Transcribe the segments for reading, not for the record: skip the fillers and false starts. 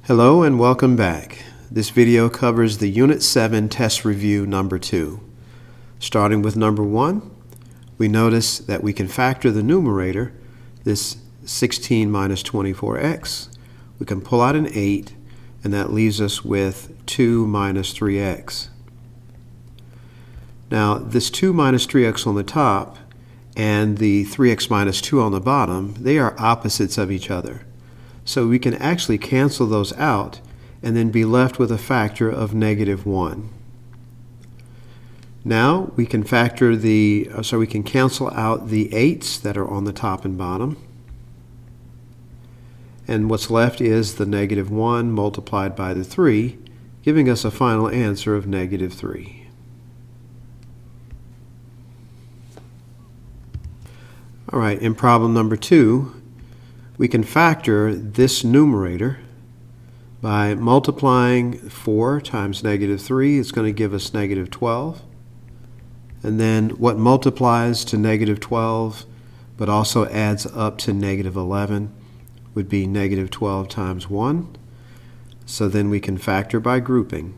Hello and welcome back. This video covers the Unit 7 test review number 2. Starting with number 1, we notice that we can factor the numerator, this 16 minus 24x. We can pull out an 8, and that leaves us with 2 minus 3x. Now, this 2 minus 3x on the top and the 3x minus 2 on the bottom, they are opposites of each other. So we can actually cancel those out and then be left with a factor of -1. Now we can we can cancel out the 8's that are on the top and bottom. And what's left is the -1 multiplied by the 3, giving us a final answer of -3. All right, in problem number 2, we can factor this numerator by multiplying 4 times -3. It's going to give us -12. And then what multiplies to -12 but also adds up to -11 would be -12 times 1. So then we can factor by grouping.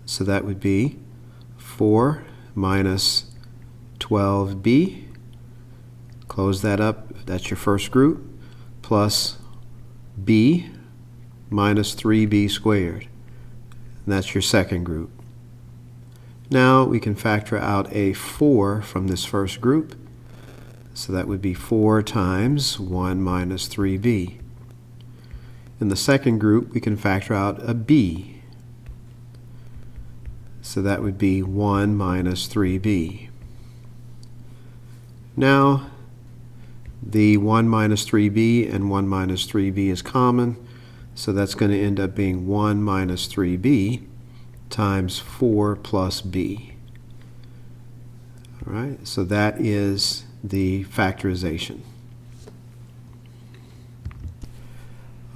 So that would be 4 minus 12b. Close that up, that's your first group, plus b minus 3b squared. And that's your second group. Now we can factor out a 4 from this first group. So that would be 4 times 1 minus 3b. In the second group, we can factor out a b. So that would be 1 minus 3b. Now, the 1 minus 3b and 1 minus 3b is common, so that's going to end up being 1 minus 3b times 4 plus b. All right, so that is the factorization.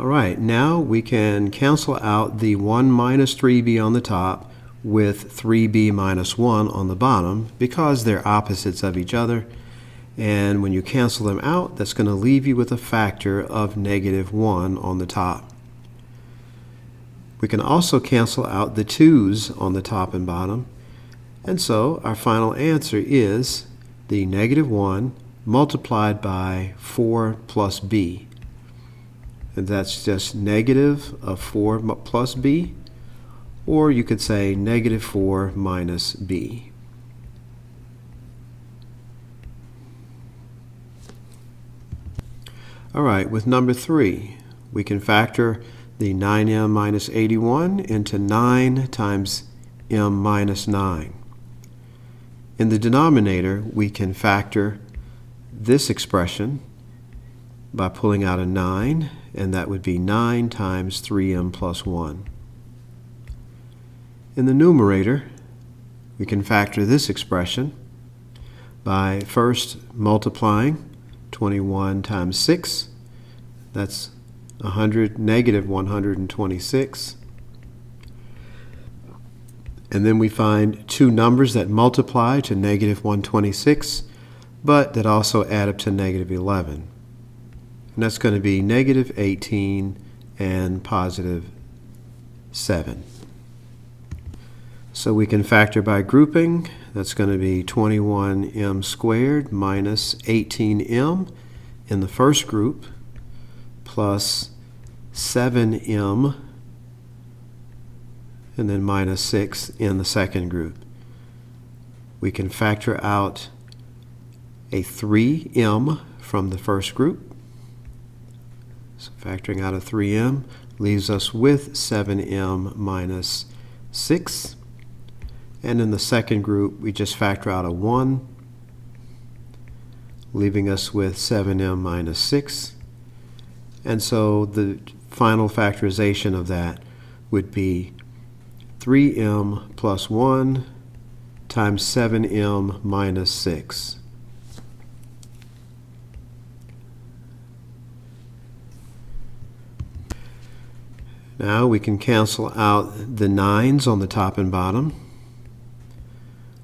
All right, now we can cancel out the 1 minus 3b on the top with 3b minus 1 on the bottom because they're opposites of each other. And when you cancel them out, that's going to leave you with a factor of -1 on the top. We can also cancel out the 2's on the top and bottom. And so our final answer is the -1 multiplied by 4 plus b. And that's just negative of 4 plus b, or you could say -4 minus b. All right, with number 3, we can factor the 9m minus 81 into 9 times m minus 9. In the denominator, we can factor this expression by pulling out a 9, and that would be 9 times 3m plus 1. In the numerator, we can factor this expression by first multiplying 21 times 6, that's negative 126. And then we find two numbers that multiply to negative 126, but that also add up to -11. And that's going to be -18 and +7. So we can factor by grouping. That's going to be 21m squared minus 18m in the first group plus 7m and then minus 6 in the second group. We can factor out a 3m from the first group. So factoring out a 3m leaves us with 7m minus 6. And in the second group, we just factor out a 1, leaving us with 7m minus 6. And so the final factorization of that would be 3m plus 1 times 7m minus 6. Now we can cancel out the 9's on the top and bottom.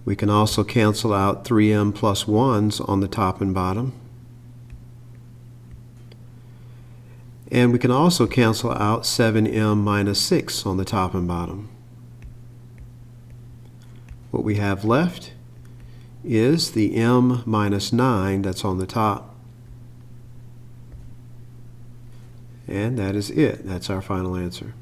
We can also cancel out 3m plus 1's on the top and bottom. And we can also cancel out 7m minus 6 on the top and bottom. What we have left is the m minus 9 that's on the top. And that is it. That's our final answer.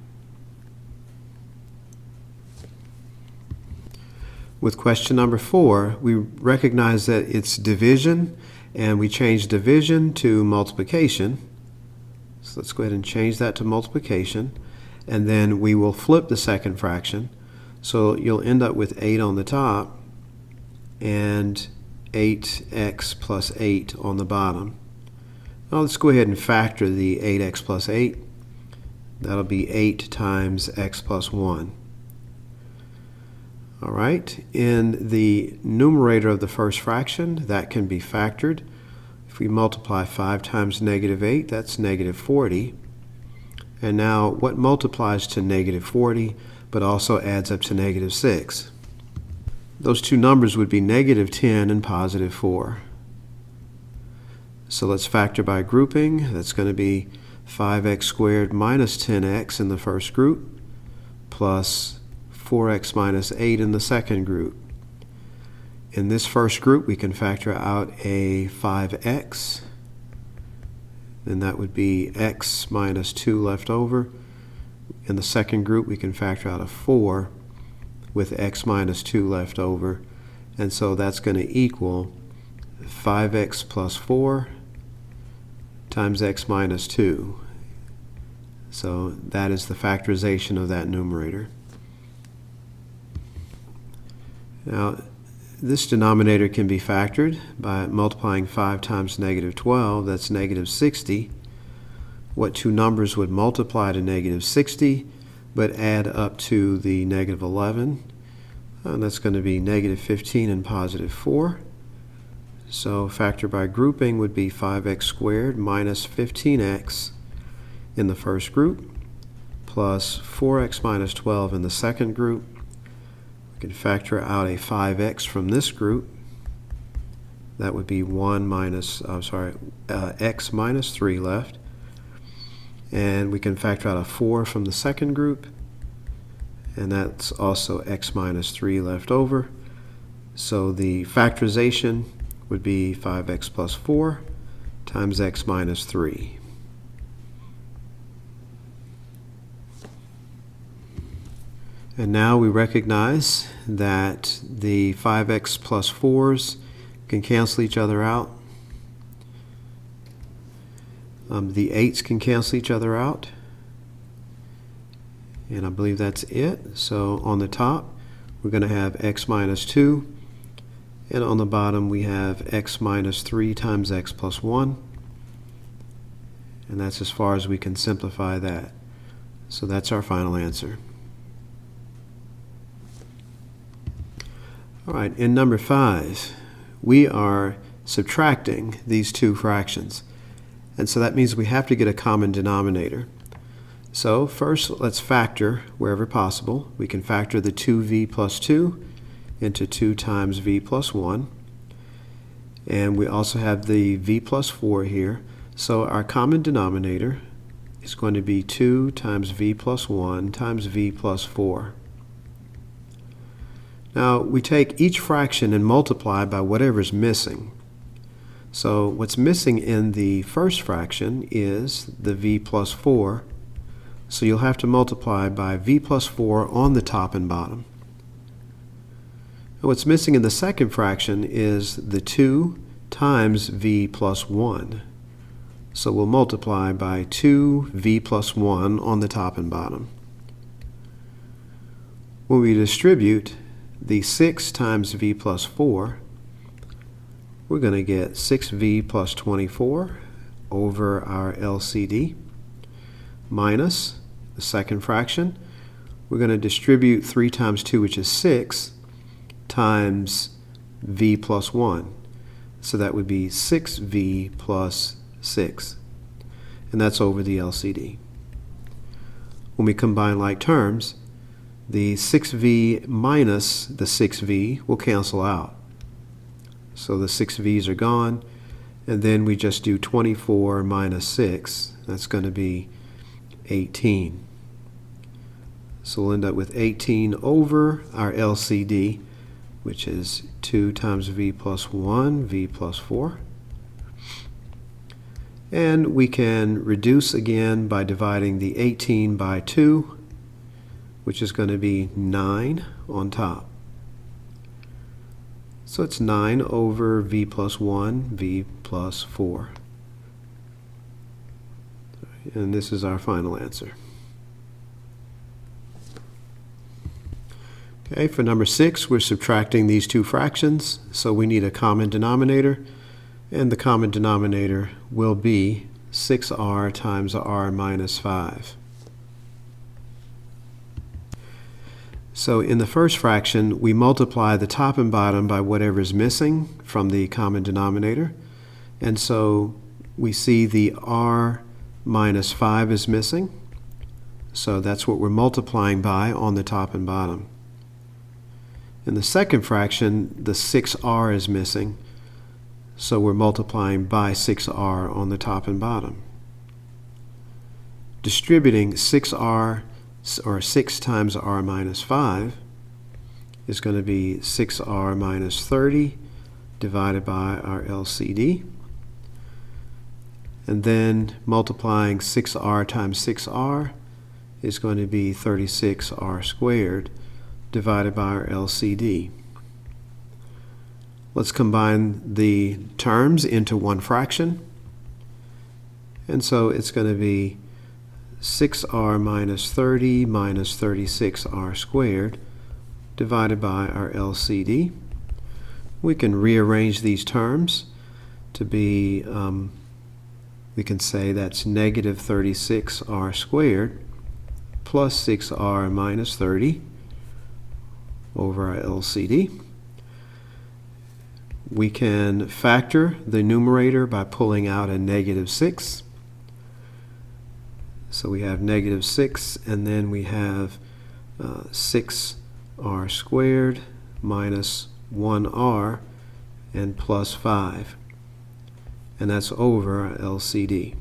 With question number 4, we recognize that it's division, and we change division to multiplication. So let's go ahead and change that to multiplication, and then we will flip the second fraction. So you'll end up with 8 on the top and 8x plus 8 on the bottom. Now let's go ahead and factor the 8x plus 8. That'll be 8 times x plus 1. All right, in the numerator of the first fraction, that can be factored. If we multiply 5 times negative 8, that's negative 40. And now what multiplies to negative 40 but also adds up to negative 6? Those two numbers would be negative 10 and positive 4. So let's factor by grouping. That's going to be 5x squared minus 10x in the first group plus 4x minus 8 in the second group. In this first group, we can factor out a 5x. Then that would be x minus 2 left over. In the second group, we can factor out a 4 with x minus 2 left over. And so that's going to equal 5x plus 4 times x minus 2. So that is the factorization of that numerator. Now, this denominator can be factored by multiplying 5 times negative 12. That's negative 60. What two numbers would multiply to negative 60 but add up to the negative 11? And that's going to be negative 15 and positive 4. So factor by grouping would be 5x squared minus 15x in the first group plus 4x minus 12 in the second group. We can factor out a 5x from this group. That would be x minus 3 left. And we can factor out a 4 from the second group. And that's also x minus 3 left over. So the factorization would be 5x plus 4 times x minus 3. And now we recognize that the 5x plus 4s can cancel each other out. The 8s can cancel each other out. And I believe that's it. So on the top, we're going to have x minus 2. And on the bottom, we have x minus 3 times x plus 1. And that's as far as we can simplify that. So that's our final answer. All right, in number 5, we are subtracting these two fractions. And so that means we have to get a common denominator. So first, let's factor wherever possible. We can factor the 2v plus 2 into 2 times v plus 1. And we also have the v plus 4 here. So our common denominator is going to be 2 times v plus 1 times v plus 4. Now, we take each fraction and multiply by whatever's missing. So what's missing in the first fraction is the v plus 4. So you'll have to multiply by v plus 4 on the top and bottom. And what's missing in the second fraction is the 2 times v plus 1. So we'll multiply by 2v plus 1 on the top and bottom. When we distribute the 6 times v plus 4, we're going to get 6v plus 24 over our LCD minus the second fraction. We're going to distribute 3 times 2, which is 6, times v plus 1. So that would be 6v plus 6. And that's over the LCD. When we combine like terms, the 6v minus the 6v will cancel out. So the 6v's are gone, and then we just do 24 minus 6. That's going to be 18. So we'll end up with 18 over our LCD, which is 2 times v plus 1, v plus 4. And we can reduce again by dividing the 18 by 2, which is going to be 9 on top. So it's 9 over v plus 1, v plus 4. And this is our final answer. Okay, for number 6, we're subtracting these two fractions, so we need a common denominator, and the common denominator will be 6r times r minus 5. So in the first fraction, we multiply the top and bottom by whatever is missing from the common denominator, and so we see the r minus 5 is missing, so that's what we're multiplying by on the top and bottom. In the second fraction, the 6r is missing, so we're multiplying by 6r on the top and bottom. Distributing 6r, or 6 times r minus 5, is going to be 6r minus 30 divided by our LCD. And then multiplying 6r times 6r is going to be 36r squared divided by our LCD. Let's combine the terms into one fraction. And so it's going to be 6r minus 30 minus 36r squared divided by our LCD. We can rearrange these terms to be, we can say that's negative 36r squared plus 6r minus 30 over our LCD. We can factor the numerator by pulling out a negative 6. So we have negative 6, and then we have 6r squared minus 1r and plus 5. And that's over our LCD.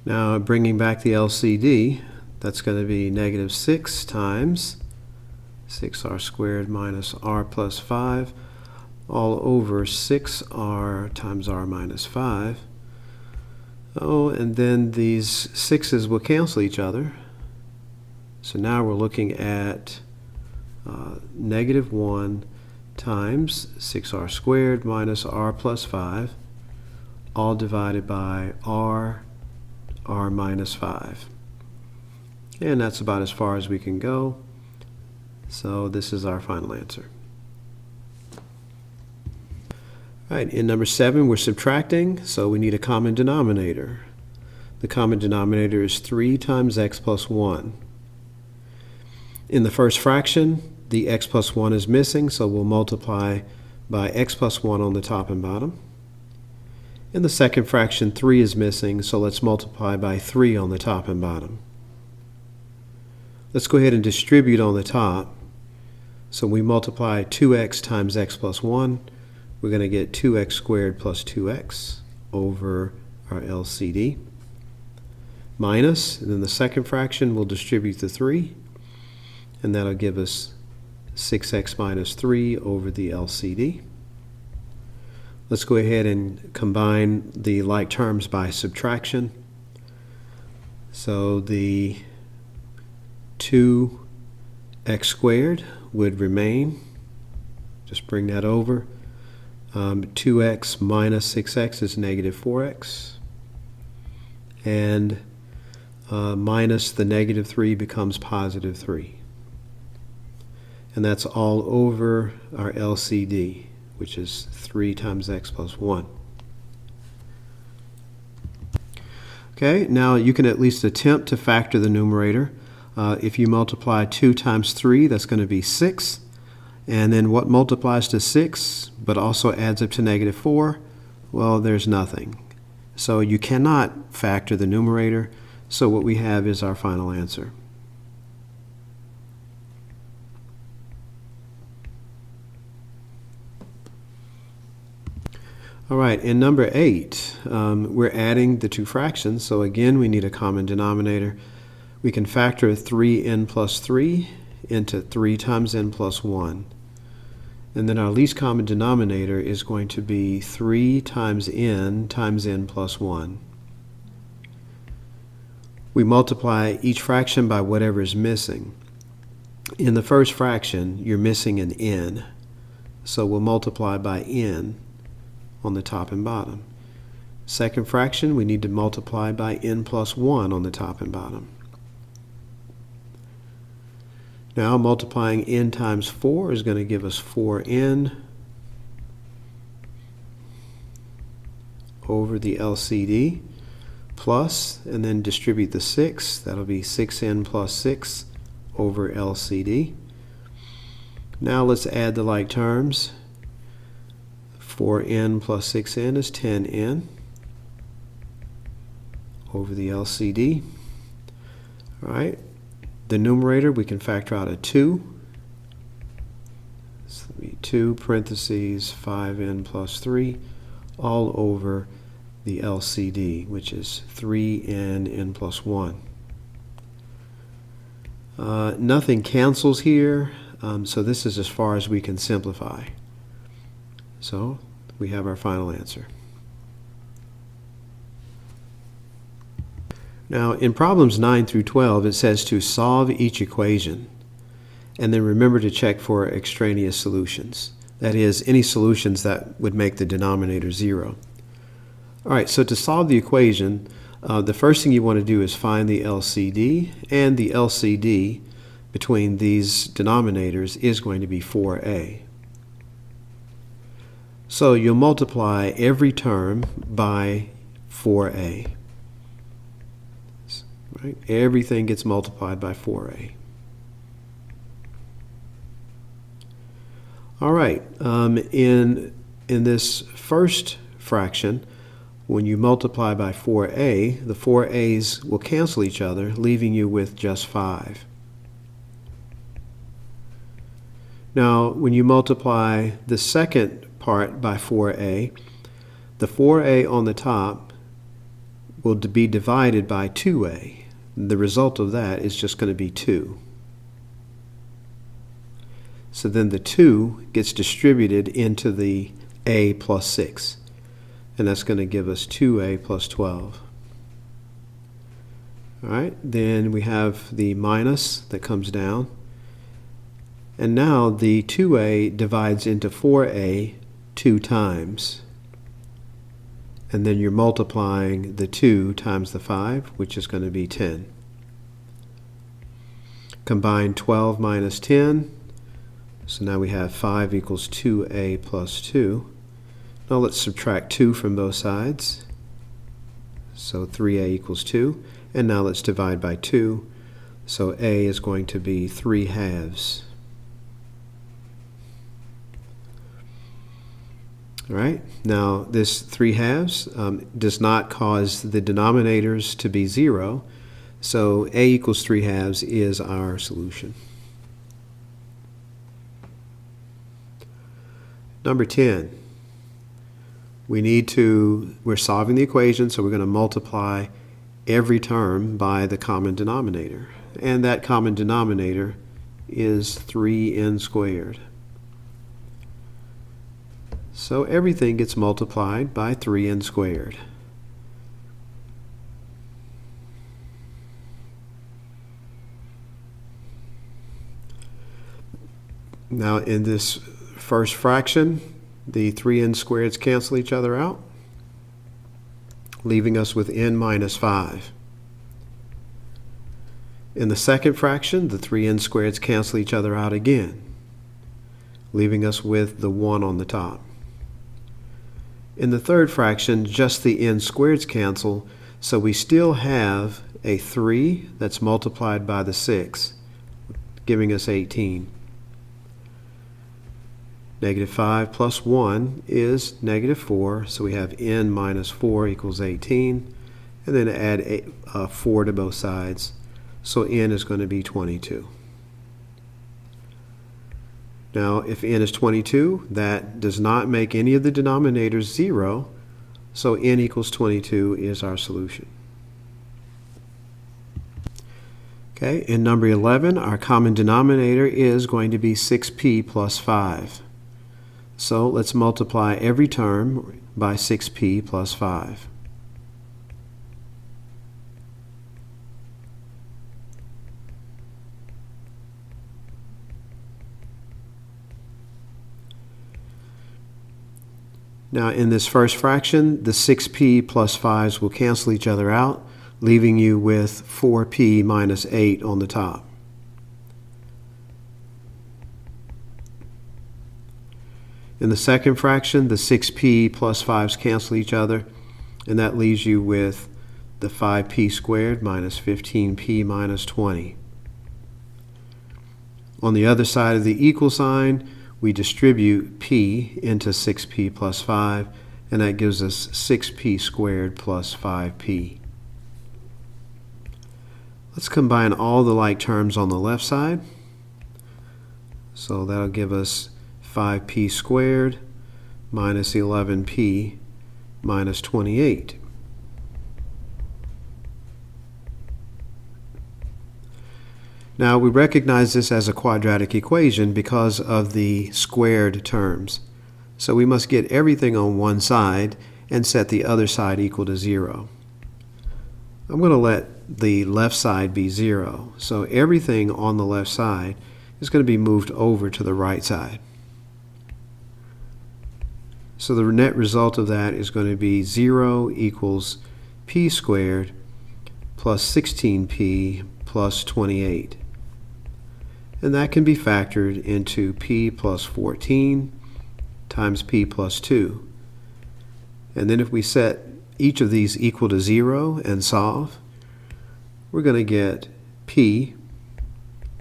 Now bringing back the LCD, that's going to be negative 6 times 6r squared minus r plus 5 all over 6r times r minus 5. Oh, and then these 6's will cancel each other. So now we're looking at negative 1 times 6r squared minus r plus 5, all divided by r minus 5. And that's about as far as we can go. So this is our final answer. All right, in number 7, we're subtracting, so we need a common denominator. The common denominator is 3 times x plus 1. In the first fraction, the x plus 1 is missing, so we'll multiply by x plus 1 on the top and bottom. In the second fraction, 3 is missing, so let's multiply by 3 on the top and bottom. Let's go ahead and distribute on the top. So we multiply 2x times x plus 1. We're going to get 2x squared plus 2x over our LCD. Minus, and then the second fraction we'll distribute the 3. And that'll give us 6x minus 3 over the LCD. Let's go ahead and combine the like terms by subtraction. So the 2x squared would remain. Just bring that over. 2x minus 6x is negative 4x. And minus the negative 3 becomes positive 3. And that's all over our LCD, which is 3 times x plus 1. Okay, now you can at least attempt to factor the numerator. If you multiply 2 times 3, that's going to be 6. And then what multiplies to 6 but also adds up to negative 4? Well, there's nothing. So you cannot factor the numerator. So what we have is our final answer. All right, in number 8, we're adding the two fractions, so again we need a common denominator. We can factor 3n plus 3 into 3 times n plus 1. And then our least common denominator is going to be 3 times n plus 1. We multiply each fraction by whatever is missing. In the first fraction, you're missing an n, so we'll multiply by n on the top and bottom. Second fraction, we need to multiply by n plus 1 on the top and bottom. Now multiplying n times 4 is going to give us 4n over the LCD plus, and then distribute the 6. That'll be 6n plus 6 over LCD. Now let's add the like terms. 4n plus 6n is 10n over the LCD. All right. The numerator, we can factor out a 2. So it'll be 2 parentheses 5n plus 3 all over the LCD, which is 3n n plus 1. Nothing cancels here, so this is as far as we can simplify. So we have our final answer. Now in problems 9 through 12, it says to solve each equation, and then remember to check for extraneous solutions. That is, any solutions that would make the denominator 0. All right, so to solve the equation, the first thing you want to do is find the LCD, and the LCD between these denominators is going to be 4a. So you'll multiply every term by 4a. Right? Everything gets multiplied by 4a. All right, in this first fraction, when you multiply by 4a, the 4a's will cancel each other, leaving you with just 5. Now, when you multiply the second part by 4a, the 4a on the top will be divided by 2a. The result of that is just going to be 2. So then the 2 gets distributed into the a plus 6. And that's going to give us 2a plus 12. All right, then we have the minus that comes down. And now the 2a divides into 4a 2 times. And then you're multiplying the 2 times the 5, which is going to be 10. Combine 12 minus 10. So now we have 5 equals 2a plus 2. Now let's subtract 2 from both sides. So 3a equals 2. And now let's divide by 2. So a is going to be 3 halves. All right, now this 3 halves does not cause the denominators to be 0, so a equals 3 halves is our solution. Number 10, we're solving the equation, so we're going to multiply every term by the common denominator, and that common denominator is 3n squared. So everything gets multiplied by 3n squared. Now in this first fraction, the 3n squareds cancel each other out, leaving us with n minus 5. In the second fraction, the 3n squareds cancel each other out again, leaving us with the 1 on the top. In the third fraction, just the n squareds cancel, so we still have a 3 that's multiplied by the 6, giving us 18. Negative 5 plus 1 is negative 4, so we have n minus 4 equals 18, and then add 4 to both sides, so n is going to be 22. Now, if n is 22, that does not make any of the denominators 0, so n equals 22 is our solution. Okay, in number 11, our common denominator is going to be 6p plus 5. So let's multiply every term by 6p plus 5. Now in this first fraction, the 6p plus 5s will cancel each other out, leaving you with 4p minus 8 on the top. In the second fraction, the 6p plus 5s cancel each other, and that leaves you with the 5p squared minus 15p minus 20. On the other side of the equal sign, we distribute p into 6p plus 5, and that gives us 6p squared plus 5p. Let's combine all the like terms on the left side. So that'll give us 5p squared minus 11p minus 28. Now we recognize this as a quadratic equation because of the squared terms. So we must get everything on one side and set the other side equal to 0. I'm going to let the left side be 0. So everything on the left side is going to be moved over to the right side. So the net result of that is going to be 0 equals p squared plus 16p plus 28. And that can be factored into p plus 14 times p plus 2. And then if we set each of these equal to 0 and solve, we're going to get p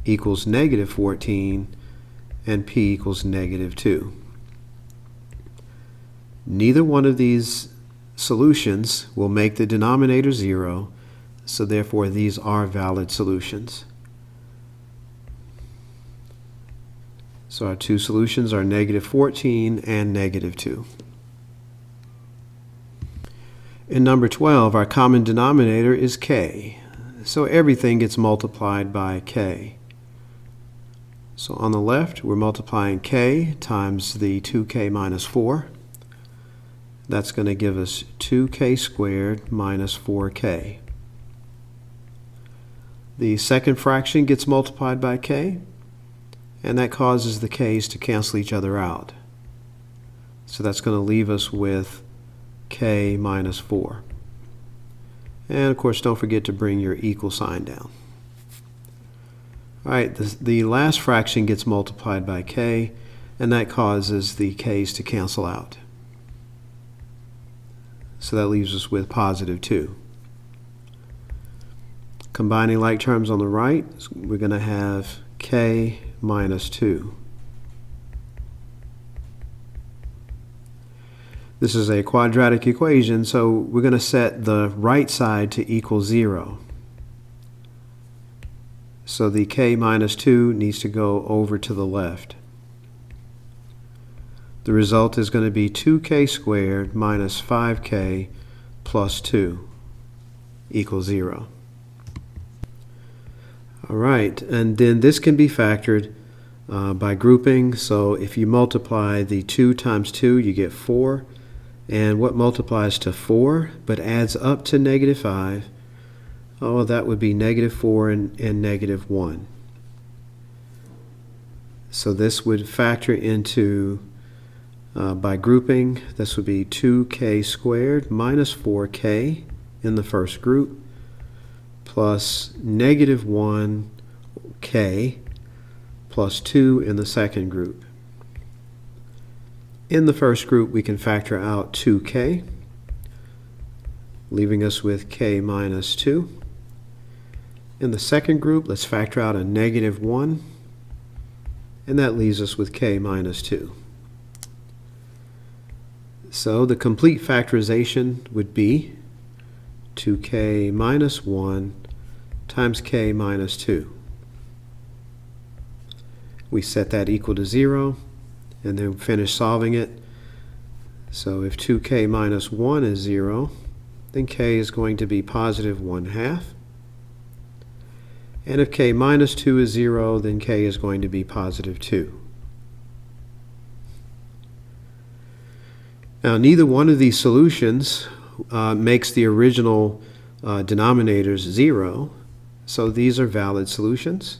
equals negative 14 and p equals negative 2. Neither one of these solutions will make the denominator 0, so therefore these are valid solutions. So our two solutions are negative 14 and negative 2. In number 12, our common denominator is k. So everything gets multiplied by k. So on the left, we're multiplying k times the 2k minus 4. That's going to give us 2k squared minus 4k. The second fraction gets multiplied by k, and that causes the k's to cancel each other out. So that's going to leave us with k minus 4. And of course, don't forget to bring your equal sign down. All right, the last fraction gets multiplied by k, and that causes the k's to cancel out. So that leaves us with positive 2. Combining like terms on the right, we're going to have k minus 2. This is a quadratic equation, so we're going to set the right side to equal 0. So the k minus 2 needs to go over to the left. The result is going to be 2k squared minus 5k plus 2 equals 0. All right, and then this can be factored by grouping. So if you multiply the 2 times 2, you get 4. And what multiplies to 4 but adds up to negative 5? Oh, that would be negative 4 and negative 1. So this would factor into, by grouping, this would be 2k squared minus 4k in the first group plus negative 1k plus 2 in the second group. In the first group, we can factor out 2k, leaving us with k minus 2. In the second group, let's factor out a negative 1, and that leaves us with k minus 2. So the complete factorization would be 2k minus 1 times k minus 2. we set that equal to 0, and then finish solving it. So if 2k minus 1 is 0, then k is going to be positive 1/2. And if k minus 2 is 0, then k is going to be positive 2. Now, neither one of these solutions makes the original denominators 0, so these are valid solutions.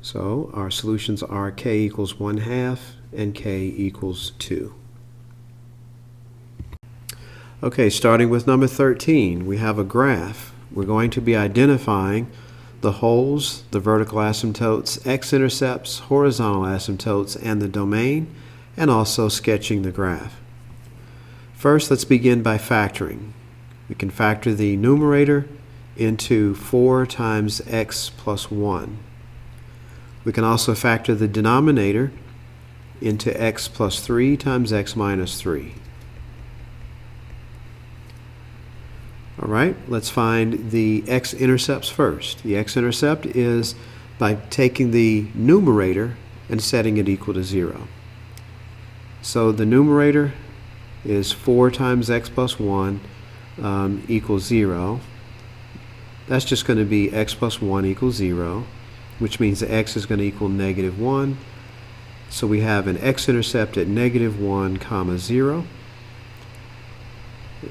So our solutions are k equals 1/2 and k equals 2. Okay, starting with number 13, we have a graph. We're going to be identifying the holes, the vertical asymptotes, x-intercepts, horizontal asymptotes, and the domain, and also sketching the graph. First, let's begin by factoring. We can factor the numerator into 4 times x plus 1. We can also factor the denominator into x plus 3 times x minus 3. All right, let's find the x-intercepts first. The x-intercept is by taking the numerator and setting it equal to 0. So the numerator is 4 times x plus 1 equals 0. That's just going to be x plus 1 equals 0, which means that x is going to equal negative 1. So we have an x-intercept at negative 1 comma 0.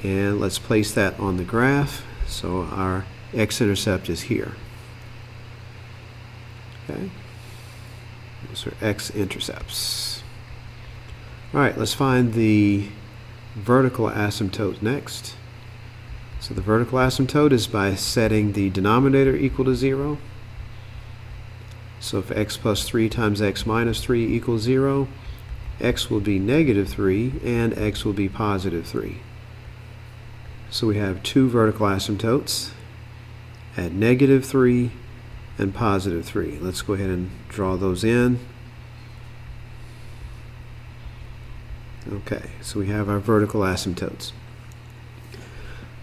And let's place that on the graph. So our x-intercept is here. Okay, those are x-intercepts. All right, let's find the vertical asymptote next. So the vertical asymptote is by setting the denominator equal to 0. So if x plus 3 times x minus 3 equals 0, x will be negative 3 and x will be positive 3. So we have two vertical asymptotes at negative 3 and positive 3. Let's go ahead and draw those in. Okay, so we have our vertical asymptotes.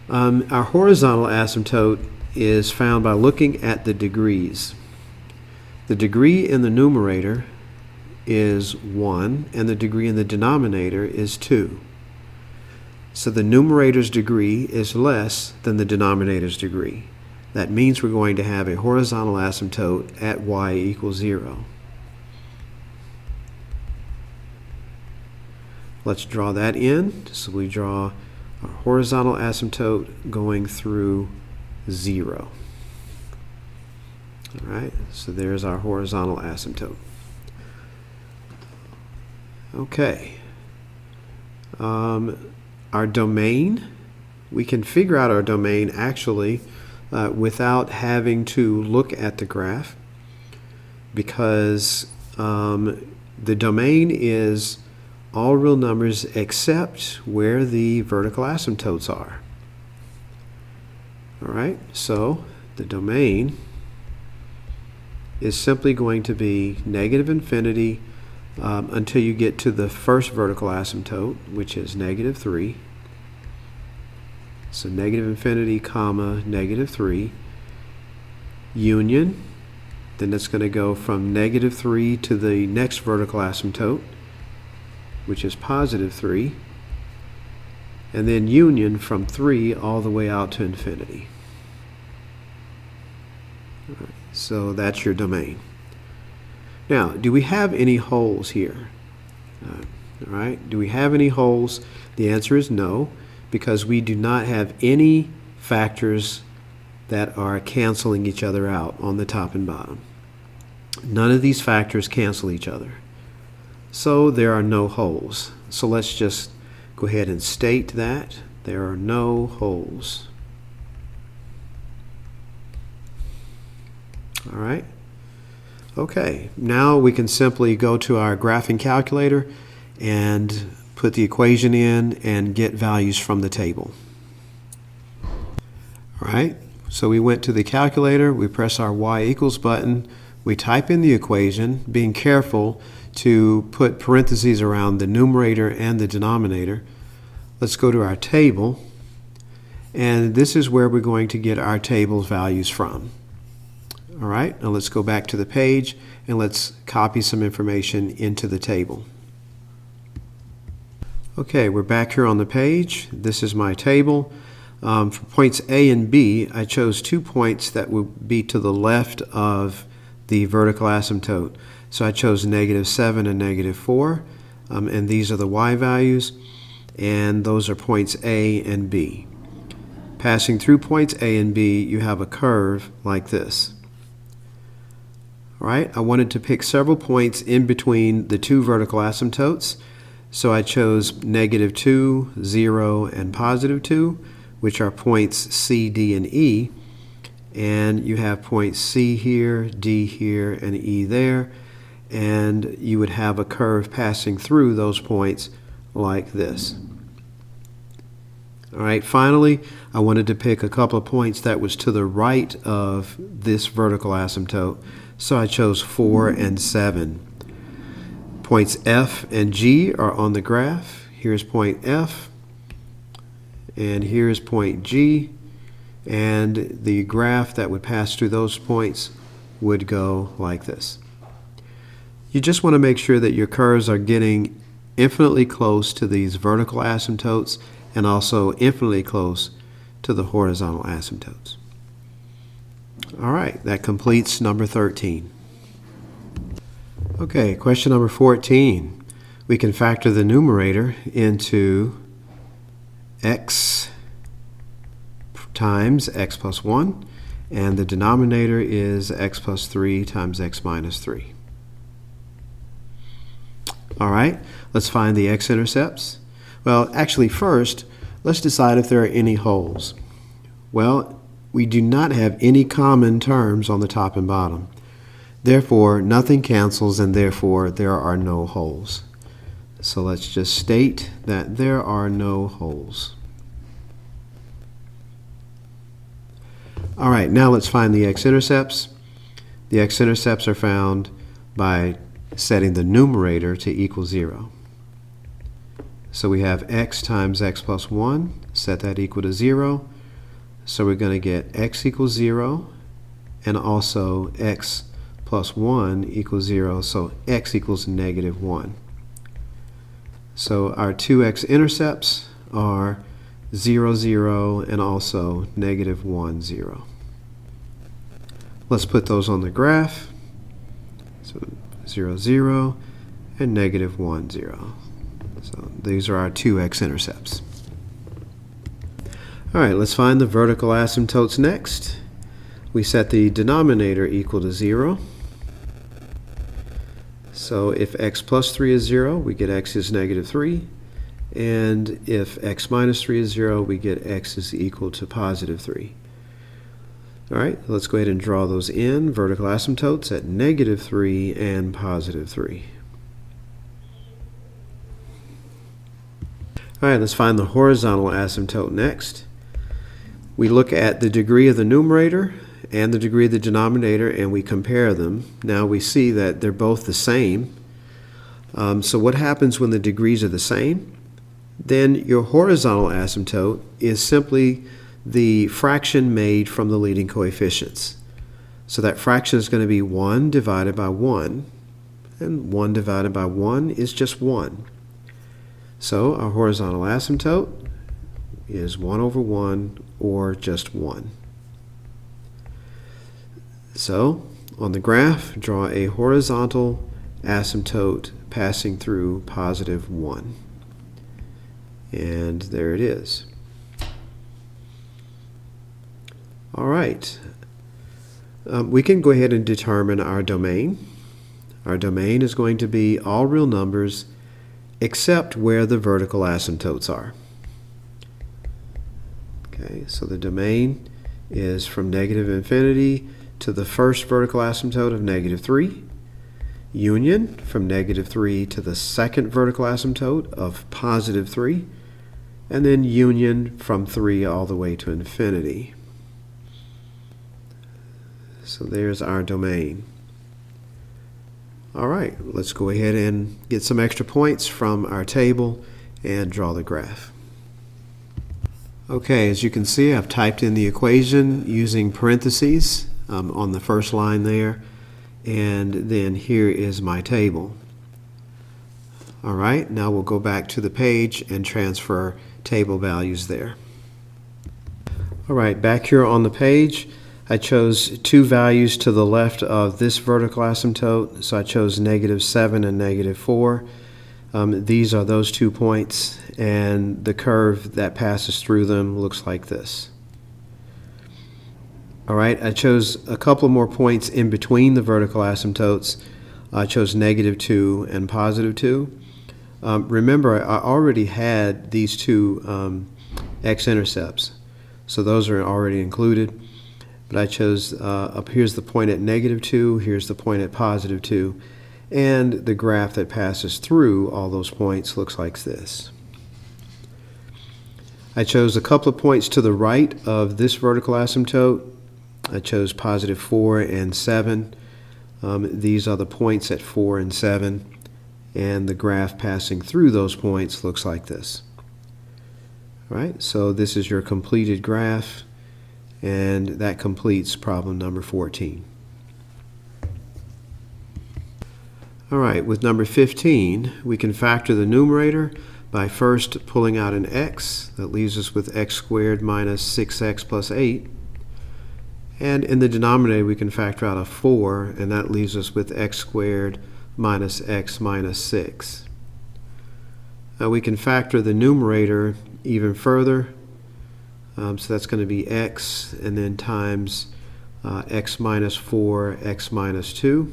Our horizontal asymptote is found by looking at the degrees. The degree in the numerator is 1, and the degree in the denominator is 2. So the numerator's degree is less than the denominator's degree. That means we're going to have a horizontal asymptote at y equals 0. Let's draw that in. So we draw our horizontal asymptote going through 0. All right, so there's our horizontal asymptote. Okay. Our domain, we can figure out our domain actually without having to look at the graph, because the domain is all real numbers except where the vertical asymptotes are. All right, so the domain is simply going to be negative infinity until you get to the first vertical asymptote, which is negative 3. So negative infinity comma negative 3 union, then it's going to go from negative 3 to the next vertical asymptote, which is positive 3, and then union from 3 all the way out to infinity. All right, so that's your domain. Now, do we have any holes here? All right, do we have any holes? The answer is no, because we do not have any factors that are canceling each other out on the top and bottom. None of these factors cancel each other. So there are no holes. So let's just go ahead and state that there are no holes. All right. Okay, now we can simply go to our graphing calculator and put the equation in and get values from the table. All right, so we went to the calculator, we press our y equals button, we type in the equation, being careful to put parentheses around the numerator and the denominator. Let's go to our table, and this is where we're going to get our table's values from. All right, now let's go back to the page and let's copy some information into the table. Okay, we're back here on the page. This is my table. For points A and B, I chose 2 points that would be to the left of the vertical asymptote. So I chose -7 and -4, and these are the y values, and those are points A and B. Passing through points A and B, you have a curve like this. All right, I wanted to pick several points in between the 2 vertical asymptotes, so I chose -2, 0, and +2, which are points C, D, and E. And you have points C here, D here, and E there. And you would have a curve passing through those points like this. All right, finally, I wanted to pick a couple of points that was to the right of this vertical asymptote, so I chose 4 and 7. Points F and G are on the graph. Here's point F, and here's point G, and the graph that would pass through those points would go like this. You just want to make sure that your curves are getting infinitely close to these vertical asymptotes and also infinitely close to the horizontal asymptotes. All right, that completes number 13. Okay, question number 14. We can factor the numerator into x times x plus 1, and the denominator is x plus 3 times x minus 3. All right, let's find the x-intercepts. Well, actually first, let's decide if there are any holes. Well, we do not have any common terms on the top and bottom. Therefore, nothing cancels, and therefore there are no holes. So let's just state that there are no holes. All right, now let's find the x-intercepts. The x-intercepts are found by setting the numerator to equal 0. So we have x times x plus 1, set that equal to 0. So we're going to get x equals 0, and also x plus 1 equals 0, so x equals -1. So our two x-intercepts are 0, 0, and also -1, 0. Let's put those on the graph. So 0, 0, and -1, 0. So these are our two x-intercepts. All right, let's find the vertical asymptotes next. We set the denominator equal to 0. So if x plus 3 is 0, we get x is -3. And if x minus 3 is 0, we get x is equal to +3. All right, let's go ahead and draw those in, vertical asymptotes at -3 and +3. All right, let's find the horizontal asymptote next. We look at the degree of the numerator and the degree of the denominator, and we compare them. Now we see that they're both the same. So what happens when the degrees are the same? Then your horizontal asymptote is simply the fraction made from the leading coefficients. So that fraction is going to be 1 divided by 1, and 1 divided by 1 is just 1. So our horizontal asymptote is 1 over 1, or just 1. So on the graph, draw a horizontal asymptote passing through +1. And there it is. All right. We can go ahead and determine our domain. Our domain is going to be all real numbers except where the vertical asymptotes are. Okay, so the domain is from -infinity to the first vertical asymptote of -3, union from -3 to the second vertical asymptote of +3, and then union from 3 all the way to infinity. So there's our domain. All right, let's go ahead and get some extra points from our table and draw the graph. Okay, as you can see, I've typed in the equation using parentheses. on the first line there. And then here is my table. All right, now we'll go back to the page and transfer table values there. All right, back here on the page, I chose two values to the left of this vertical asymptote. So I chose -7 and -4. These are those 2 points, and the curve that passes through them looks like this. All right, I chose a couple more points in between the vertical asymptotes. I chose -2 and +2. Remember, I already had these two x-intercepts, so those are already included. But I chose, up here's the point at -2, here's the point at +2, and the graph that passes through all those points looks like this. I chose a couple of points to the right of this vertical asymptote. I chose +4 and 7. These are the points at 4 and 7, and the graph passing through those points looks like this. All right, so this is your completed graph, and that completes problem number 14. All right, with number 15, we can factor the numerator by first pulling out an x. That leaves us with x squared minus 6x plus 8. And in the denominator, we can factor out a 4, and that leaves us with x squared minus x minus 6. Now we can factor the numerator even further. So that's going to be x, and then times x minus 4, x minus 2.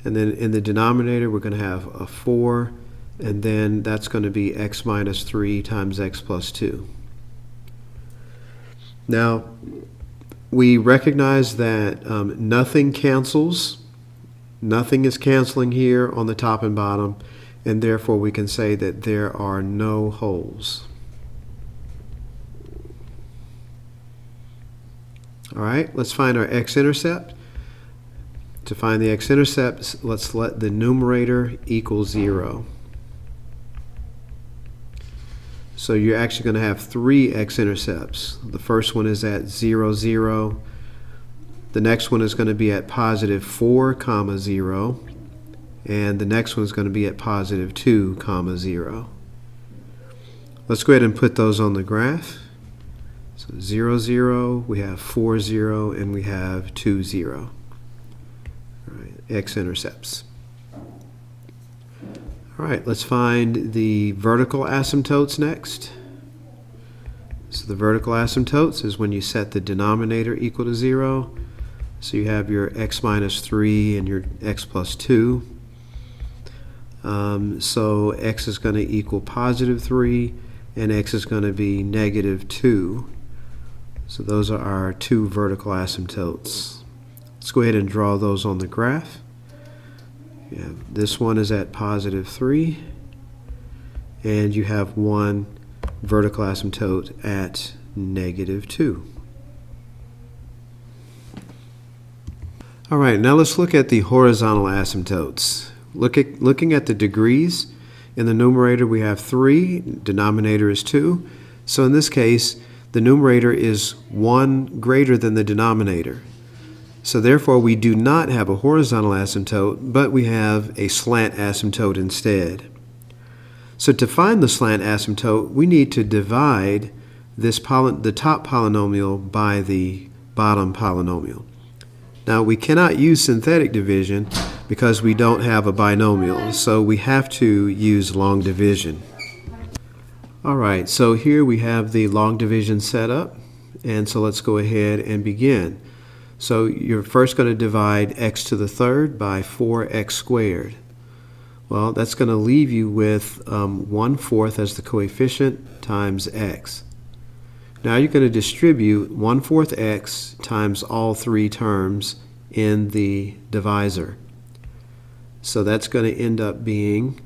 And then in the denominator, we're going to have a 4, and then that's going to be x minus 3 times x plus 2. Now, we recognize that nothing cancels. Nothing is canceling here on the top and bottom, and therefore we can say that there are no holes. All right, let's find our x-intercept. To find the x-intercept, let's let the numerator equal 0. So you're actually going to have 3 x-intercepts. The first one is at 0, 0. The next one is going to be at +4, 0. And the next one is going to be at +2, 0. Let's go ahead and put those on the graph. So 0, 0, we have 4, 0, and we have 2, 0. All right, x-intercepts. All right, let's find the vertical asymptotes next. So the vertical asymptotes is when you set the denominator equal to 0. So you have your x minus 3 and your x plus 2. So x is going to equal +3, and x is going to be -2. So those are our two vertical asymptotes. Let's go ahead and draw those on the graph. You have, this one is at +3, and you have one vertical asymptote at -2. All right, now let's look at the horizontal asymptotes. Looking at the degrees, in the numerator we have 3, denominator is 2. So in this case, the numerator is 1 greater than the denominator. So therefore, we do not have a horizontal asymptote, but we have a slant asymptote instead. So to find the slant asymptote, we need to divide the top polynomial by the bottom polynomial. Now, we cannot use synthetic division because we don't have a binomial, so we have to use long division. All right, so here we have the long division set up, and so let's go ahead and begin. So you're first going to divide x to the third by 4x squared. Well, that's going to leave you with 1/4 as the coefficient times x. Now you're going to distribute 1/4 x times all 3 terms in the divisor. So that's going to end up being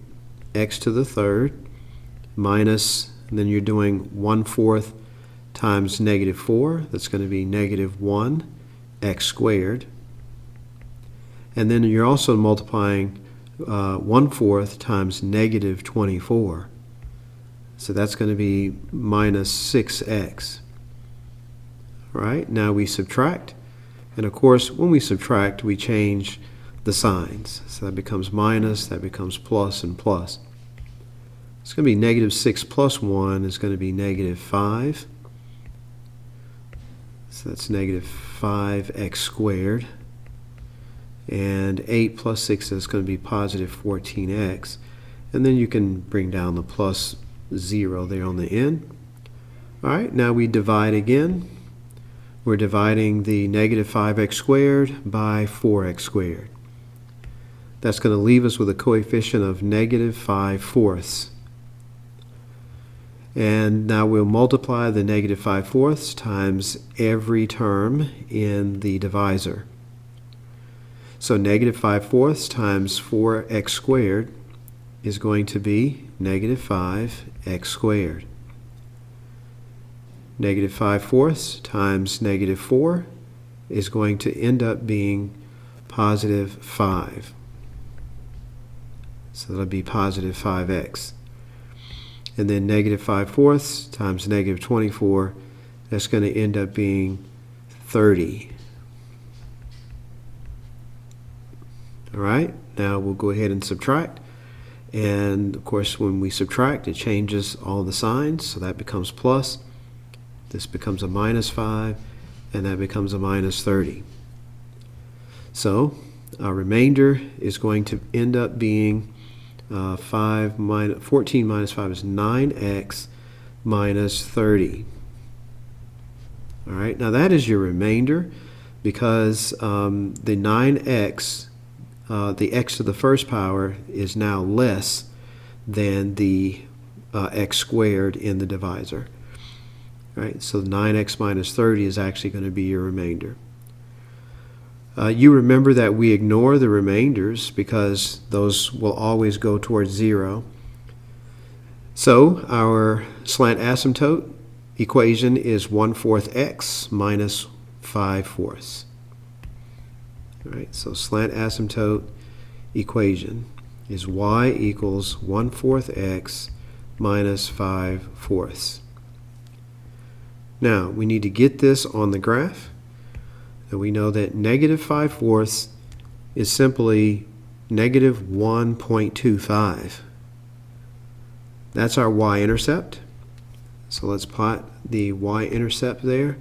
x to the third minus, and then you're doing 1/4 times -4. That's going to be -1 x squared. And then you're also multiplying 1/4 times -24. So that's going to be minus 6x. All right, now we subtract. And of course, when we subtract, we change the signs. So that becomes minus, that becomes plus, and plus. It's going to be negative 6 plus 1 is going to be negative 5. So that's negative 5x squared. And 8 plus 6 is going to be positive 14x. And then you can bring down the plus 0 there on the end. All right, now we divide again. We're dividing the negative 5x squared by 4x squared. That's going to leave us with a coefficient of negative 5/4. And now we'll multiply the negative 5/4 times every term in the divisor. So negative 5/4 times 4x squared is going to be negative 5x squared. Negative 5/4 times negative 4 is going to end up being positive 5. So that'll be positive 5x. And then negative 5/4 times negative 24, that's going to end up being 30. All right, now we'll go ahead and subtract. And of course, when we subtract, it changes all the signs. So that becomes plus. This becomes a minus 5, and that becomes a minus 30. So our remainder is going to end up being 14 minus 5 is 9x minus 30. All right, now that is your remainder because the 9x, the x to the first power is now less than the x squared in the divisor. Right, so 9x minus 30 is actually going to be your remainder. You remember that we ignore the remainders because those will always go towards 0. So our slant asymptote equation is 1/4 x minus 5/4. All right, so slant asymptote equation is y equals 1/4 x minus 5/4. Now, we need to get this on the graph. And we know that negative 5/4 is simply negative 1.25. That's our y-intercept. So let's plot the y-intercept there.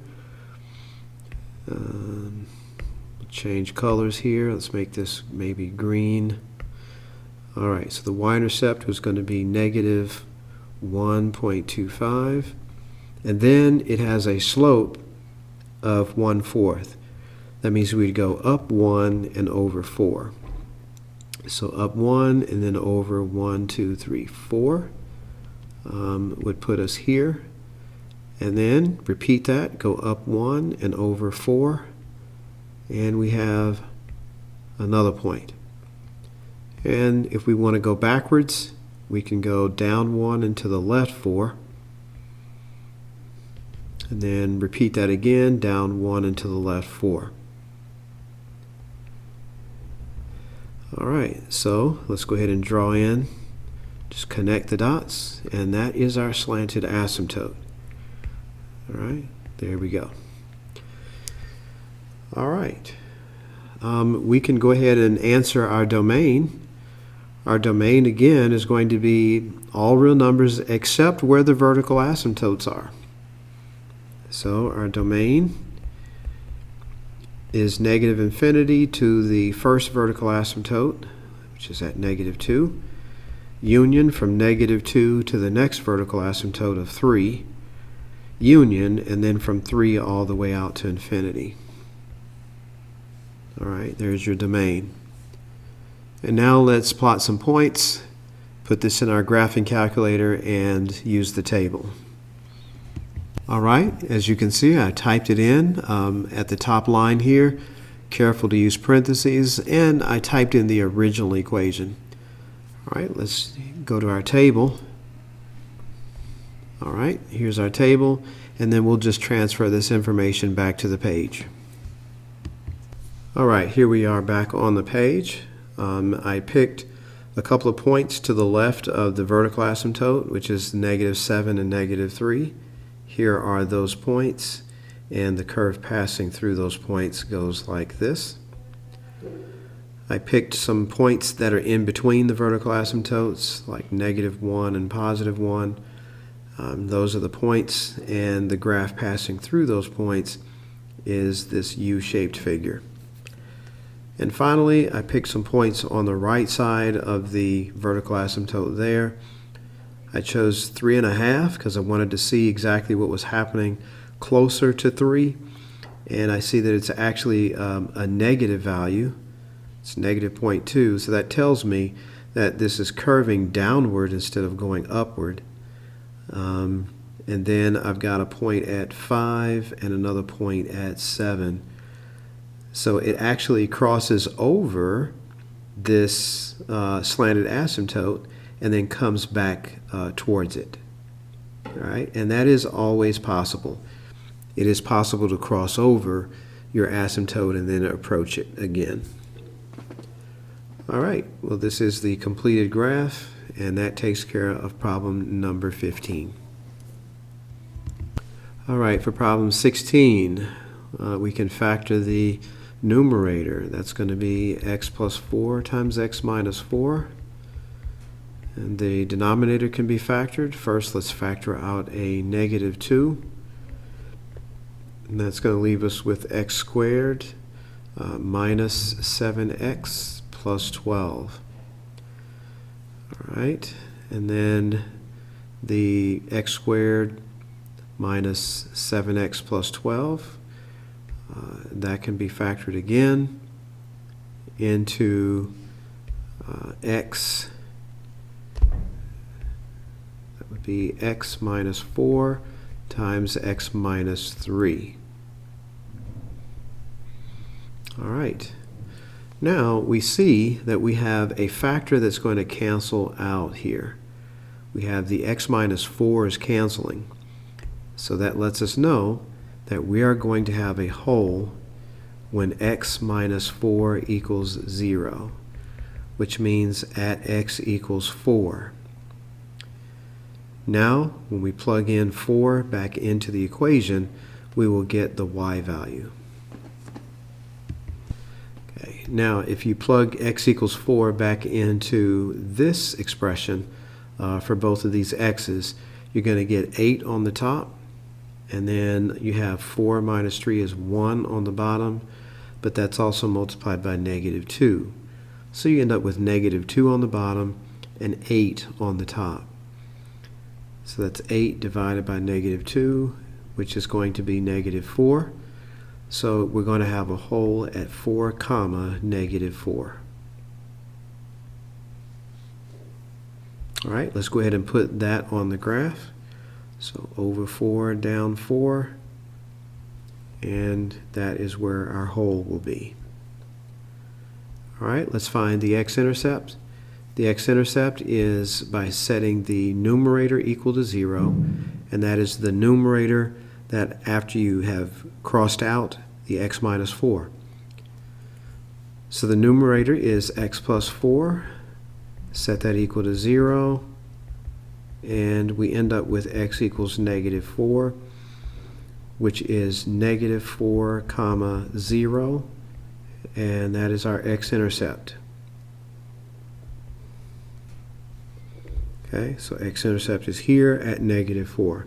Change colors here. Let's make this maybe green. All right, so the y-intercept was going to be negative 1.25. And then it has a slope of 1/4. That means we'd go up 1 and over 4. So up 1 and then over 1, 2, 3, 4 would put us here. And then repeat that, go up 1 and over 4. And we have another point. And if we want to go backwards, we can go down 1 and to the left 4. And then repeat that again, down 1 and to the left 4. All right, so let's go ahead and draw in. Just connect the dots, and that is our slanted asymptote. All right, there we go. All right, we can go ahead and answer our domain. Our domain, again, is going to be all real numbers except where the vertical asymptotes are. So our domain is negative infinity to the first vertical asymptote, which is at negative 2, union from negative 2 to the next vertical asymptote of 3, union, and then from 3 all the way out to infinity. All right, there's your domain. And now let's plot some points, put this in our graphing calculator, and use the table. All right, as you can see, I typed it in at the top line here. Careful to use parentheses, and I typed in the original equation. All right, let's go to our table. All right, here's our table, and then we'll just transfer this information back to the page. All right, here we are back on the page. I picked a couple of points to the left of the vertical asymptote, which is negative 7 and negative 3. Here are those points, and the curve passing through those points goes like this. I picked some points that are in between the vertical asymptotes, like -1 and +1. Those are the points, and the graph passing through those points is this U-shaped figure. And finally, I picked some points on the right side of the vertical asymptote there. I chose 3.5 because I wanted to see exactly what was happening closer to 3. And I see that it's actually a negative value. It's -0.2, so that tells me that this is curving downward instead of going upward. And then I've got a point at 5 and another point at 7. So it actually crosses over this slanted asymptote and then comes back towards it. All right, and that is always possible. It is possible to cross over your asymptote and then approach it again. All right, well, this is the completed graph, and that takes care of problem number 15. All right, for problem 16, we can factor the numerator. That's going to be x plus 4 times x minus 4. And the denominator can be factored. First, let's factor out a -2. And that's going to leave us with x squared minus 7x plus 12. All right, and then the x squared minus 7x plus 12. That can be factored again into x. That would be x minus 4 times x minus 3. All right. Now we see that we have a factor that's going to cancel out here. We have the x minus 4 is canceling. So that lets us know that we are going to have a whole when x minus 4 equals 0, which means at x equals 4. Now, when we plug in 4 back into the equation, we will get the y value. Okay. Now, if you plug x equals 4 back into this expression for both of these x's, you're going to get 8 on the top. And then you have 4 minus 3 is 1 on the bottom, but that's also multiplied by -2. So you end up with -2 on the bottom and 8 on the top. So that's 8 divided by -2, which is going to be -4. So we're going to have a whole at 4 comma -4. All right, let's go ahead and put that on the graph. So over 4, down 4, and that is where our whole will be. All right, let's find the x-intercept. The x-intercept is by setting the numerator equal to 0, and that is the numerator that after you have crossed out the x minus 4. So the numerator is x plus 4. Set that equal to 0. And we end up with x equals -4, which is -4 comma 0, and that is our x-intercept. Okay, so x-intercept is here at -4.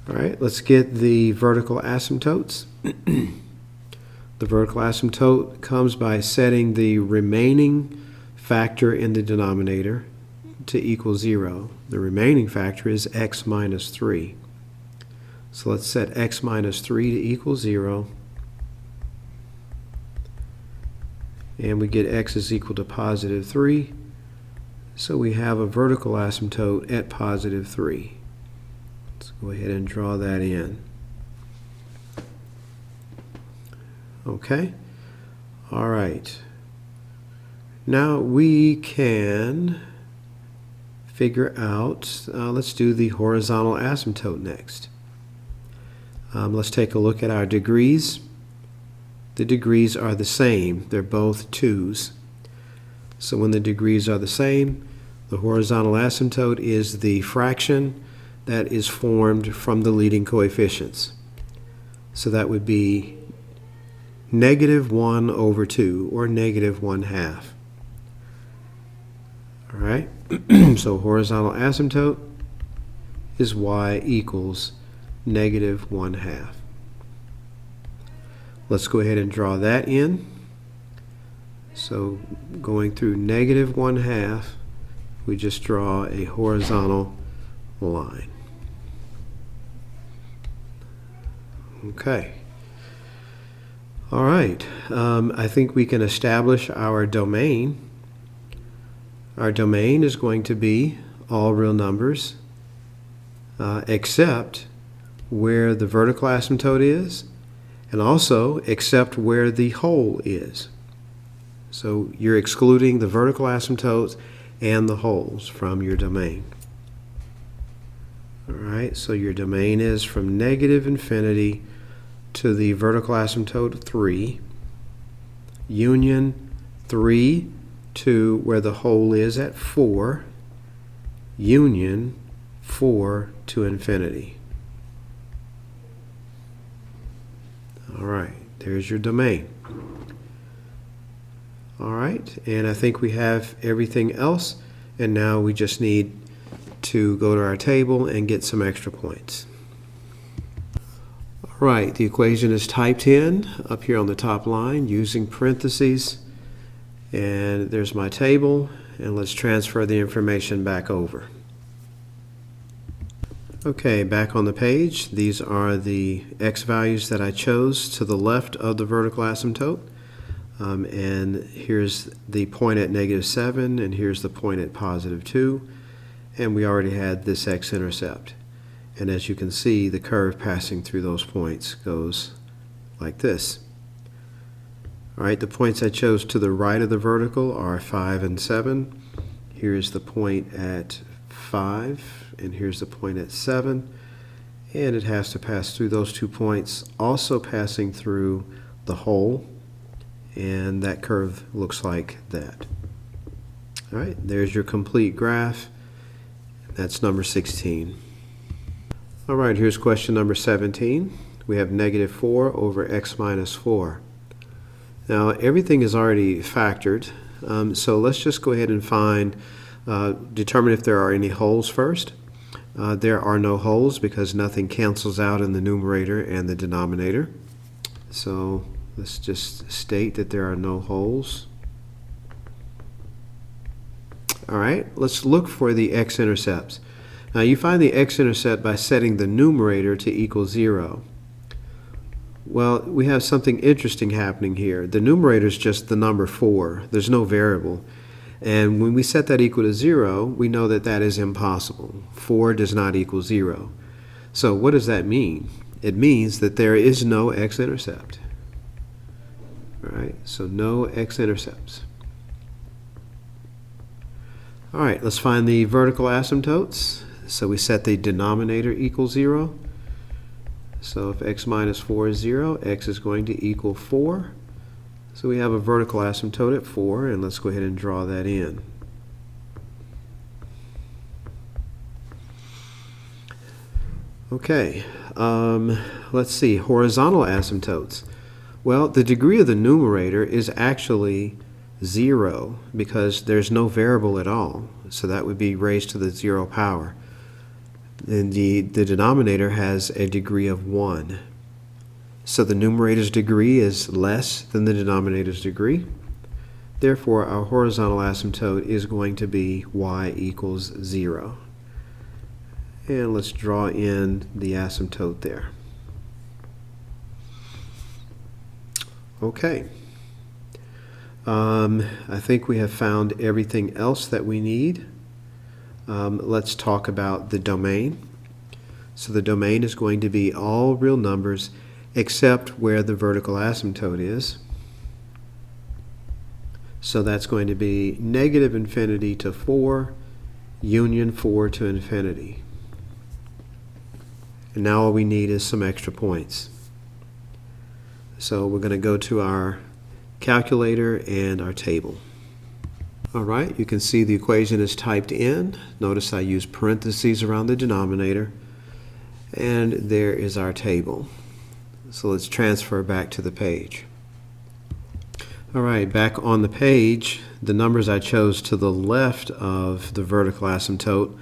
All right, let's get the vertical asymptotes. The vertical asymptote comes by setting the remaining factor in the denominator to equal 0. The remaining factor is x minus 3. So let's set x minus 3 to equal 0. And we get x is equal to +3. So we have a vertical asymptote at +3. Let's go ahead and draw that in. Okay. All right. Now we can figure out, let's do the horizontal asymptote next. Let's take a look at our degrees. The degrees are the same. They're both 2's. So when the degrees are the same, the horizontal asymptote is the fraction that is formed from the leading coefficients. So that would be negative 1 over 2, or negative 1/2. All right, so horizontal asymptote is y equals negative 1/2. Let's go ahead and draw that in. So going through negative 1/2, we just draw a horizontal line. Okay. All right. I think we can establish our domain. Our domain is going to be all real numbers except where the vertical asymptote is, and also except where the hole is. So you're excluding the vertical asymptotes and the holes from your domain. All right, so your domain is from negative infinity to the vertical asymptote 3, union 3 to where the hole is at 4, union 4 to infinity. All right, there's your domain. All right, and I think we have everything else, and now we just need to go to our table and get some extra points. All right, the equation is typed in up here on the top line using parentheses, and there's my table, and let's transfer the information back over. Okay, back on the page, these are the x values that I chose to the left of the vertical asymptote. And here's the point at -7, and here's the point at +2, and we already had this x-intercept. And as you can see, the curve passing through those points goes like this. All right, the points I chose to the right of the vertical are 5 and 7. Here's the point at 5, and here's the point at 7, and it has to pass through those 2 points, also passing through the hole. And that curve looks like that. All right, there's your complete graph. That's number 16. All right, here's question number 17. We have -4 over x minus 4. Now, everything is already factored, so let's just go ahead and determine if there are any holes first. There are no holes because nothing cancels out in the numerator and the denominator. So let's just state that there are no holes. All right, let's look for the x-intercepts. Now you find the x-intercept by setting the numerator to equal 0. Well, we have something interesting happening here. The numerator is just the number 4. There's no variable. And when we set that equal to 0, we know that that is impossible. 4 does not equal 0. So what does that mean? It means that there is no x-intercept. All right, so no x-intercepts. All right, let's find the vertical asymptotes. So we set the denominator equals 0. So if x minus 4 is 0, x is going to equal 4. So we have a vertical asymptote at 4, and let's go ahead and draw that in. Okay, let's see, horizontal asymptotes. Well, the degree of the numerator is actually 0 because there's no variable at all. So that would be raised to the 0 power. And the denominator has a degree of 1. So the numerator's degree is less than the denominator's degree. Therefore, our horizontal asymptote is going to be y equals 0. And let's draw in the asymptote there. Okay. I think we have found everything else that we need. Let's talk about the domain. So the domain is going to be all real numbers except where the vertical asymptote is. So that's going to be negative infinity to 4, union 4 to infinity. And now all we need is some extra points. So we're going to go to our calculator and our table. All right, you can see the equation is typed in. Notice I use parentheses around the denominator. And there is our table. So let's transfer back to the page. All right, back on the page, the numbers I chose to the left of the vertical asymptote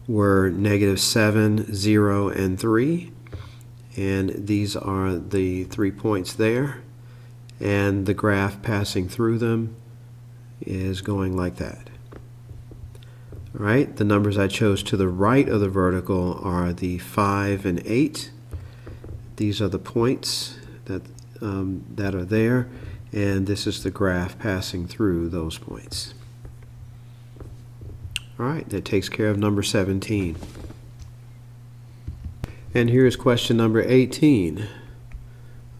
were -7, 0, and 3. And these are the 3 points there. And the graph passing through them is going like that. All right, the numbers I chose to the right of the vertical are the 5 and 8. These are the points that are there. And this is the graph passing through those points. All right, that takes care of number 17. And here's question number 18.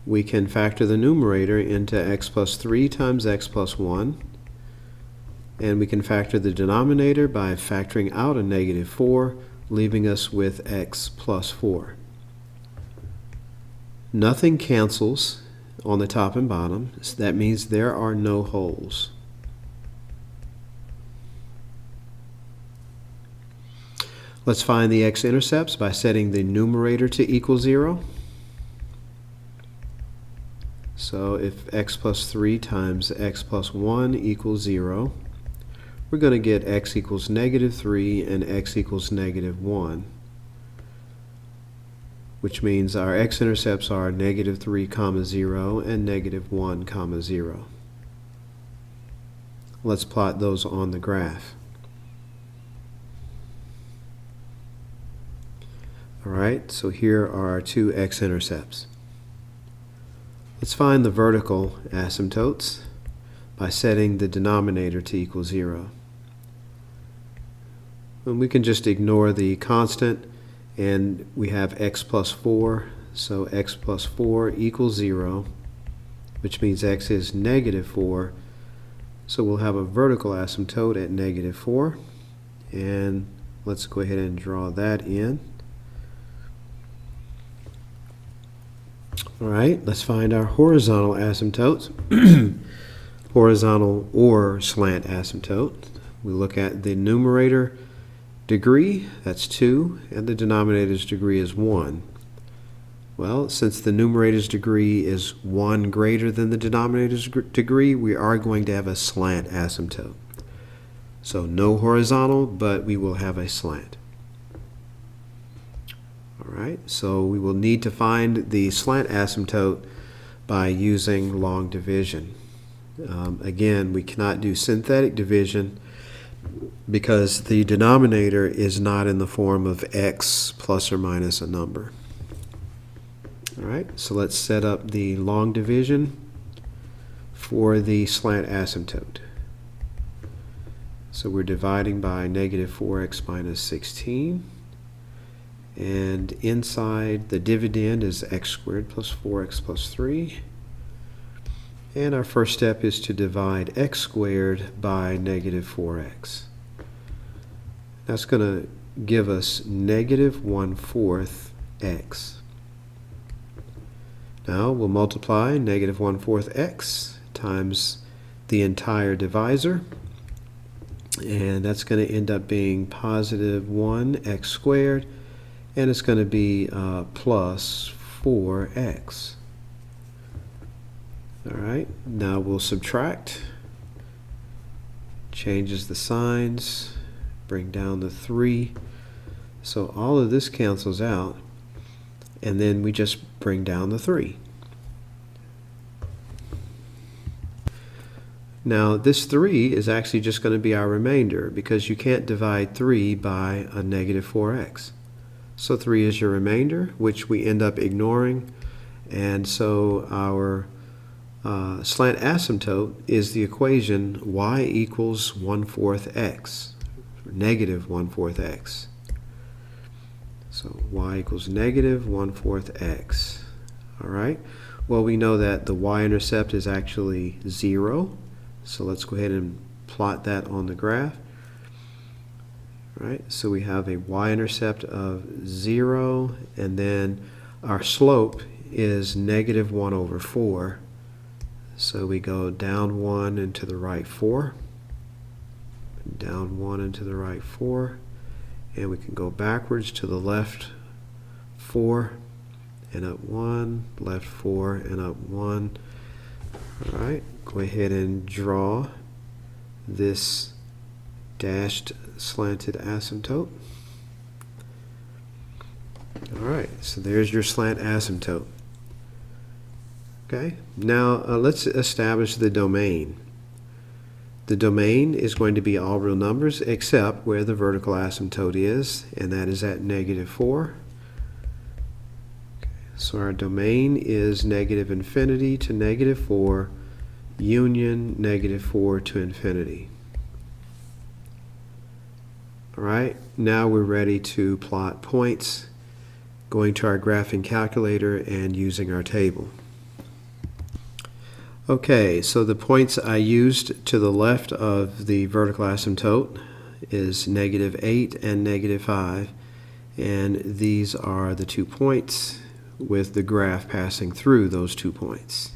We can factor the numerator into x plus 3 times x plus 1. And we can factor the denominator by factoring out a -4, leaving us with x plus 4. Nothing cancels on the top and bottom, so that means there are no holes. Let's find the x-intercepts by setting the numerator to equal 0. So if x plus 3 times x plus 1 equals 0, we're going to get x equals -3 and x equals -1. Which means our x-intercepts are -3, 0 and -1, 0. Let's plot those on the graph. All right, so here are our two x-intercepts. Let's find the vertical asymptotes by setting the denominator to equal 0. And we can just ignore the constant, and we have x plus 4, so x plus 4 equals 0, which means x is -4. So we'll have a vertical asymptote at -4, and let's go ahead and draw that in. All right, let's find our horizontal asymptotes. Horizontal or slant asymptote. We look at the numerator degree, that's 2, and the denominator's degree is 1. Well, since the numerator's degree is 1 greater than the denominator's degree, we are going to have a slant asymptote. So no horizontal, but we will have a slant. All right, so we will need to find the slant asymptote by using long division. Again, we cannot do synthetic division because the denominator is not in the form of x plus or minus a number. All right, so let's set up the long division for the slant asymptote. So we're dividing by -4x minus 16. And inside the dividend is x squared plus 4x plus 3. And our first step is to divide x squared by -4x. That's going to give us -1/4 x. Now we'll multiply -1/4 x times the entire divisor. And that's going to end up being +1x squared. And it's going to be plus 4x. All right, now we'll subtract. Changes the signs, bring down the 3. So all of this cancels out, and then we just bring down the 3. Now this 3 is actually just going to be our remainder because you can't divide 3 by a -4x. So 3 is your remainder, which we end up ignoring, and so our slant asymptote is the equation y equals 1/4 x, -1/4 x. So y equals -1/4 x. All right. Well, we know that the y-intercept is actually 0, so let's go ahead and plot that on the graph. All right. So we have a y-intercept of 0, and then our slope is -1/4. So we go down 1 and to the right 4, down 1 and to the right 4, and we can go backwards to the left 4, and up 1, left 4 and up 1. All right, go ahead and draw this dashed slanted asymptote. All right, so there's your slant asymptote. Okay, now let's establish the domain. The domain is going to be all real numbers except where the vertical asymptote is, and that is at -4. Okay, so our domain is -infinity to -4 union -4 to infinity. All right, now we're ready to plot points, going to our graphing calculator and using our table. Okay, so the points I used to the left of the vertical asymptote is -8 and -5, and these are the 2 points with the graph passing through those 2 points.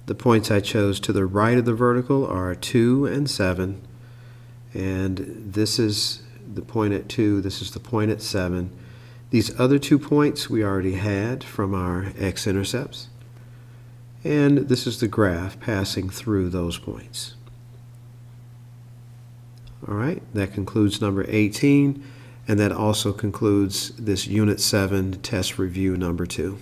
The points I chose to the right of the vertical are 2 and 7, and this is the point at 2, this is the point at 7. These other 2 points we already had from our x-intercepts. And this is the graph passing through those points. All right, that concludes number 18, and that also concludes this Unit 7 test review number 2.